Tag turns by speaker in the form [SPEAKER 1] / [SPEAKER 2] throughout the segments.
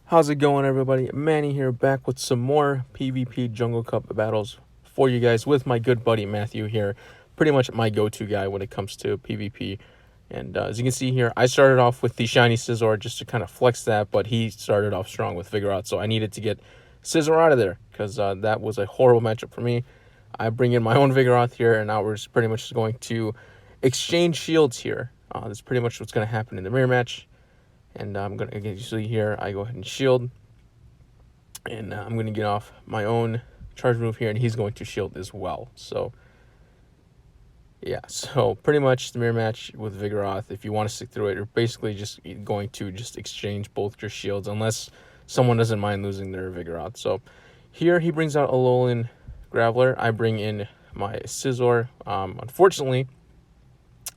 [SPEAKER 1] How's it going, everybody? Manny here, back with some more PvP Jungle Cup battles for you guys with my good buddy Matthew here. Pretty much my go-to guy when it comes to PvP. And as you can see here, I started off with the shiny Scizor just to kind of flex that, but he started off strong with Vigoroth, so I needed to get Scizor out of there because that was a horrible matchup for me. I bring in my own Vigoroth here, and now we're just pretty much going to exchange shields here. That's pretty much what's going to happen in the mirror match. And I'm going to get usually here, I go ahead and shield. And I'm going to get off my own charge move here, and he's going to shield as well. So, yeah. So, pretty much the mirror match with Vigoroth, if you want to stick through it, you're basically just going to just exchange both your shields, unless someone doesn't mind losing their Vigoroth. So, here he brings out a Alolan Graveler. I bring in my Scizor. Unfortunately,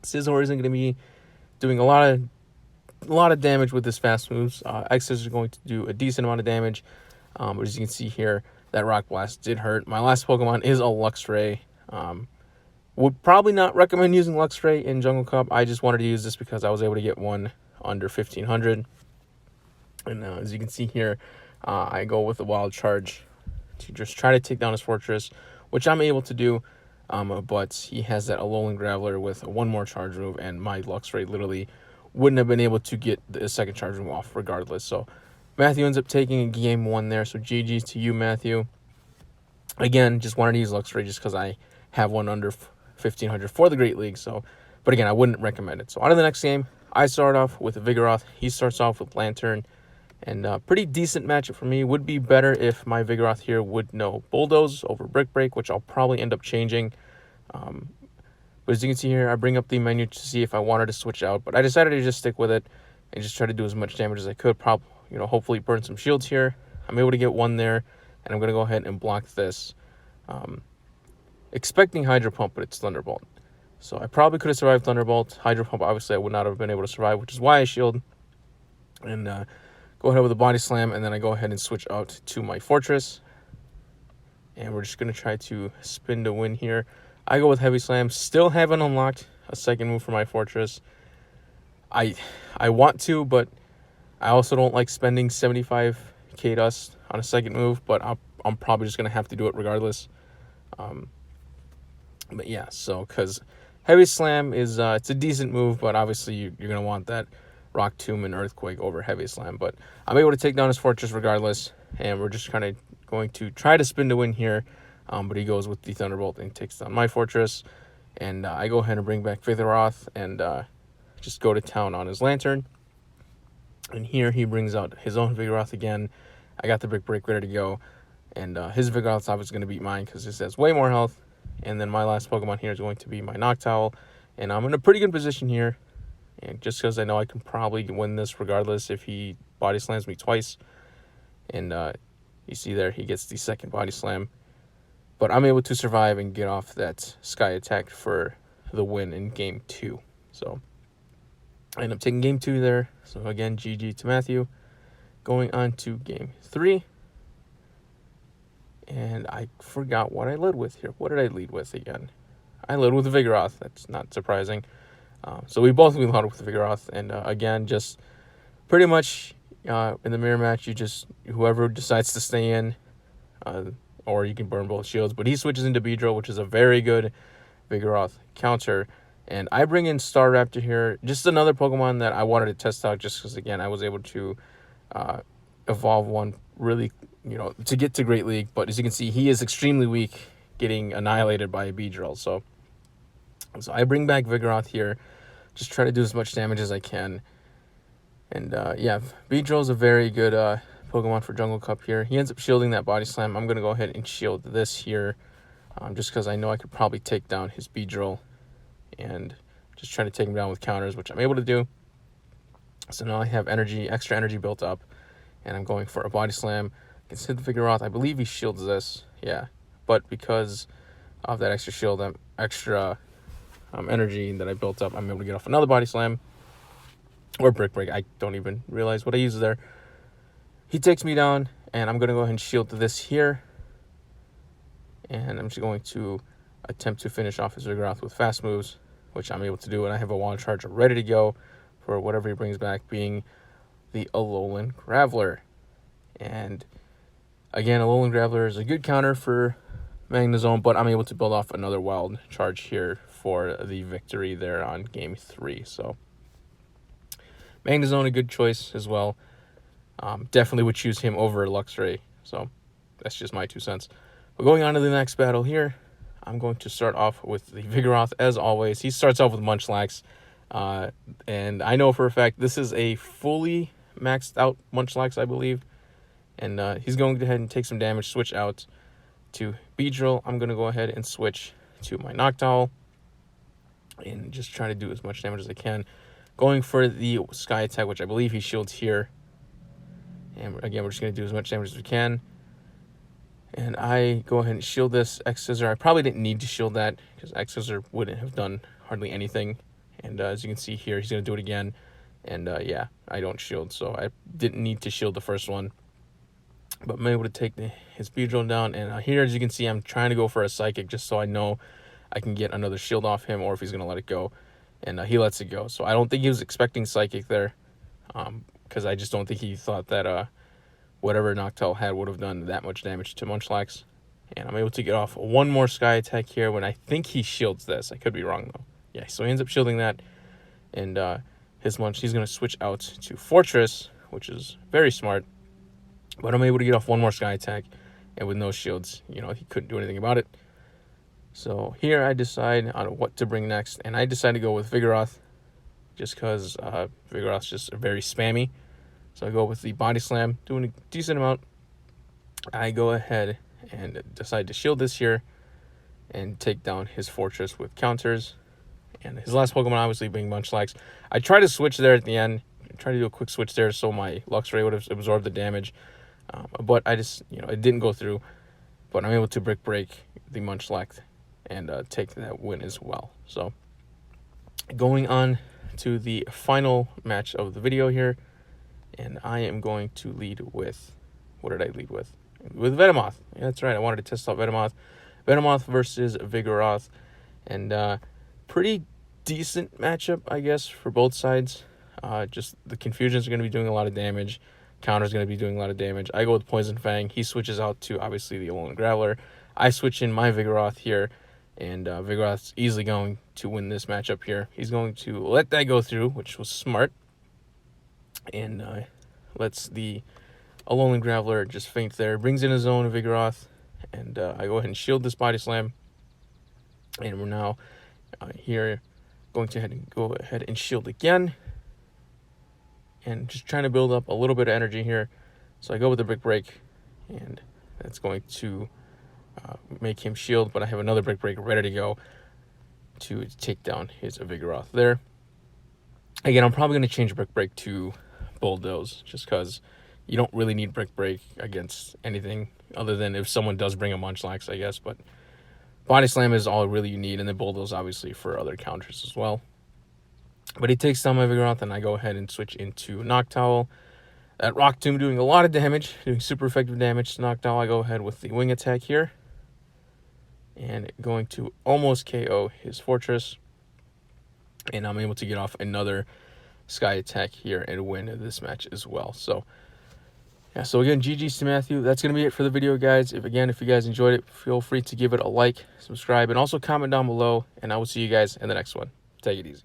[SPEAKER 1] Scizor isn't going to be doing a lot of damage with his fast moves. X is going to do a decent amount of damage. But as you can see here, that Rock Blast did hurt. My last Pokemon is a Luxray. Would probably not recommend using Luxray in Jungle Cup. I just wanted to use this because I was able to get one under 1500. And as you can see here, I go with a Wild Charge to just try to take down his Fortress, which I'm able to do. But he has that Alolan Graveler with one more charge move, and my Luxray literally wouldn't have been able to get the second charge move off regardless. So Matthew ends up taking game one there. So GG's to you, Matthew. Again, just wanted to use Luxray just because I have one under 1500 for the Great League. So, but again, I wouldn't recommend it. So on to the next game, I start off with Vigoroth. He starts off with Lantern. And pretty decent matchup for me. Would be better if my Vigoroth here would know Bulldoze over Brick Break, which I'll probably end up changing. But as you can see here, I bring up the menu to see if I wanted to switch out. But I decided to just stick with it and just try to do as much damage as I could. Hopefully burn some shields here. I'm able to get one there, and I'm going to go ahead and block this. Expecting Hydro Pump, but it's Thunderbolt. So I probably could have survived Thunderbolt. Hydro Pump, obviously, I would not have been able to survive, which is why I shield. And go ahead with a Body Slam, and then I go ahead and switch out to my Fortress. And we're just going to try to spin to win here. I go with Heavy Slam. Still haven't unlocked a second move for my Fortress. I want to, but I also don't like spending 75k dust on a second move, but I'm probably just going to have to do it regardless. But yeah, so because Heavy Slam is it's a decent move, but obviously you're going to want that Rock Tomb and Earthquake over Heavy Slam. But I'm able to take down his Fortress regardless, and we're just kind of going to try to spin to win here. But he goes with the Thunderbolt and takes down my Fortress. And I go ahead and bring back Vigoroth and just go to town on his Lantern. And here he brings out his own Vigoroth again. I got the Brick Break ready to go. And his Vigoroth's obviously going to beat mine because this has way more health. And then my last Pokemon here is going to be my Noctowl. And I'm in a pretty good position here. And just because I know I can probably win this regardless if he Body Slams me twice. And you see there, he gets the second Body Slam. But I'm able to survive and get off that Sky Attack for the win in Game 2. So I end up taking Game 2 there. So again, GG to Matthew. Going on to Game 3. And I forgot what I led with here. What did I lead with again? I led with Vigoroth. That's not surprising. So we both lead with Vigoroth. And again, just pretty much in the mirror match, whoever decides to stay in, or you can burn both shields. But he switches into Beedrill, which is a very good Vigoroth counter. And I bring in Staraptor here. Just another Pokemon that I wanted to test out just because, again, I was able to evolve one really, to get to Great League. But as you can see, he is extremely weak, getting annihilated by a Beedrill. So I bring back Vigoroth here. Just try to do as much damage as I can. And, yeah, Beedrill is a very good Pokemon for Jungle Cup here. He ends up shielding that Body Slam. I'm going to go ahead and shield this here just because I know I could probably take down his Beedrill and just try to take him down with counters, which I'm able to do. So now I have extra energy built up, and I'm going for a Body Slam. I can hit the Vigoroth. I believe he shields this, yeah. But because of that extra shield, extra energy that I built up, I'm able to get off another Body Slam or Brick Break. I don't even realize what I used there. He takes me down, and I'm going to go ahead and shield this here. And I'm just going to attempt to finish off his Vigoroth with fast moves, which I'm able to do. And I have a Wild Charger ready to go for whatever he brings back, being the Alolan Graveler. And again, Alolan Graveler is a good counter for Magnezone, but I'm able to build off another Wild Charge here for the victory there on game 3. So Magnezone, a good choice as well. Definitely would choose him over Luxray. So that's just my 2 cents. But going on to the next battle here, I'm going to start off with the Vigoroth as always. He starts off with Munchlax. And I know for a fact this is a fully maxed out Munchlax, I believe. And he's going to go ahead and take some damage, switch out to Beedrill. I'm going to go ahead and switch to my Noctowl and just try to do as much damage as I can. Going for the Sky Attack, which I believe he shields here. And again, we're just going to do as much damage as we can. And I go ahead and shield this X-Scissor. I probably didn't need to shield that because X-Scissor wouldn't have done hardly anything. And as you can see here, he's going to do it again. And yeah, I don't shield, so I didn't need to shield the first one. But I'm able to take his Beedrill down. And here, as you can see, I'm trying to go for a Psychic just so I know I can get another shield off him or if he's going to let it go. And he lets it go. So I don't think he was expecting Psychic there. Because I just don't think he thought that whatever Noctowl had would have done that much damage to Munchlax. And I'm able to get off one more Sky Attack here when I think he shields this. I could be wrong, though. Yeah, so he ends up shielding that. And he's going to switch out to Fortress, which is very smart. But I'm able to get off one more Sky Attack. And with no shields, he couldn't do anything about it. So here I decide on what to bring next. And I decide to go with Vigoroth. Just because Vigoroth's just very spammy. So I go with the Body Slam, doing a decent amount. I go ahead and decide to shield this here and take down his Fortress with counters. And his last Pokemon obviously being Munchlax. I tried to switch there at the end. I tried to do a quick switch there so my Luxray would have absorbed the damage. But I just, it didn't go through. But I'm able to break the Munchlax and take that win as well. So going on to the final match of the video here. And I am going to lead with, what did I lead with? With Venomoth. Yeah, that's right. I wanted to test out Venomoth. Venomoth versus Vigoroth. And pretty decent matchup, I guess, for both sides. Just the Confusions are going to be doing a lot of damage. Counter's going to be doing a lot of damage. I go with Poison Fang. He switches out to, obviously, the Alolan Graveler. I switch in my Vigoroth here. And Vigoroth's easily going to win this matchup here. He's going to let that go through, which was smart. And lets the Alolan Graveler just faint there. Brings in his own Vigoroth. And I go ahead and shield this Body Slam. And we're now here going to go ahead and shield again. And just trying to build up a little bit of energy here. So I go with the Brick Break. And that's going to make him shield. But I have another Brick Break ready to go to take down his Vigoroth there. Again, I'm probably going to change Brick Break to Bulldoze, just because you don't really need Brick Break against anything other than if someone does bring a Munchlax, I guess. But Body Slam is all really you need, and then Bulldoze obviously for other counters as well. But he takes down my Vigoroth, and I go ahead and switch into Noctowl. That Rock Tomb doing a lot of damage, doing super effective damage to Noctowl. I go ahead with the Wing Attack here, and going to almost KO his Fortress. And I'm able to get off another Sky Attack here and win this match as well. So, yeah, so again, GG's to Matthew. That's going to be it for the video, guys. If you guys enjoyed it, feel free to give it a like, subscribe, and also comment down below. And I will see you guys in the next one. Take it easy.